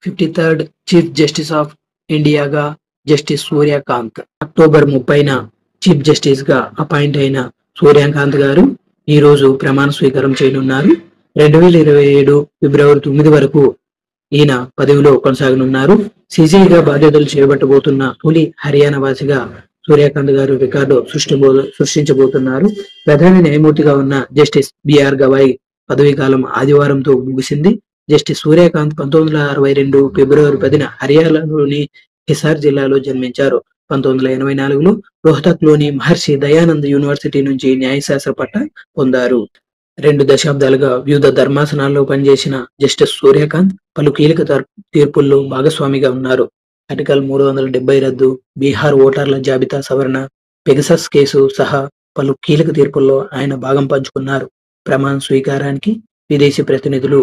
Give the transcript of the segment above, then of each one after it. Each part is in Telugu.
53rd చీఫ్ జస్టిస్ ఆఫ్ ఇండియాగా జస్టిస్ సూర్యకాంత్ అక్టోబర్ 30న చీఫ్ జస్టిస్ గా అపాయింట్ అయిన సూర్యకాంత్ గారు ఈ రోజు ప్రమాణ స్వీకారం చేయనున్నారు. 2027 ఫిబ్రవరి 9 వరకు ఈయన పదవిలో కొనసాగనున్నారు. సిజేఐగా బాధ్యతలు చేపట్టబోతున్న తొలి హర్యానా వాసిగా సూర్యకాంత్ గారు రికార్డు సృష్టించబోతున్నారు. ప్రధాన న్యాయమూర్తిగా ఉన్న జస్టిస్ బిఆర్ గవాయ్ పదవీ కాలం ఆదివారంతో ముగిసింది. జస్టిస్ సూర్యకాంత్ 1962 ఫిబ్రవరి 10న హర్యానాలోని హిసార్ జిల్లాలో జన్మించారు. 1984లో రోహ్తక్లోని మహర్షి దయానంద్ యూనివర్సిటీ నుంచి న్యాయశాస్త్ర పట్టా పొందారు. 2 దశాబ్దాలుగా వివిధ ధర్మాసనాల్లో పనిచేసిన జస్టిస్ సూర్యకాంత్ పలు కీలక తీర్పుల్లో భాగస్వామిగా ఉన్నారు. ఆర్టికల్ 370 రద్దు, బీహార్ ఓటర్ల జాబితా సవరణ, పెగసస్ కేసు సహా పలు కీలక తీర్పుల్లో ఆయన భాగం పంచుకున్నారు. ప్రమాణ స్వీకారానికి విదేశీ ప్రతినిధులు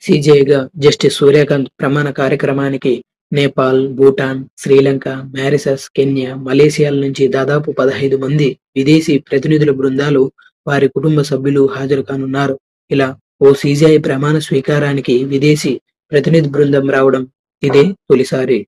సిజేఐగా జస్టిస్ సూర్యకాంత్ ప్రమాణ కార్యక్రమానికి నేపాల్, భూటాన్, శ్రీలంక, మారిషస్, కెన్యా, మలేసియాల నుంచి దాదాపు 15 మంది విదేశీ ప్రతినిధుల బృందాలు, వారి కుటుంబ సభ్యులు హాజరు కానున్నారు. ఇలా ఓ సిజేఐ ప్రమాణ స్వీకారానికి విదేశీ ప్రతినిధి బృందం రావడం ఇదే తొలిసారి.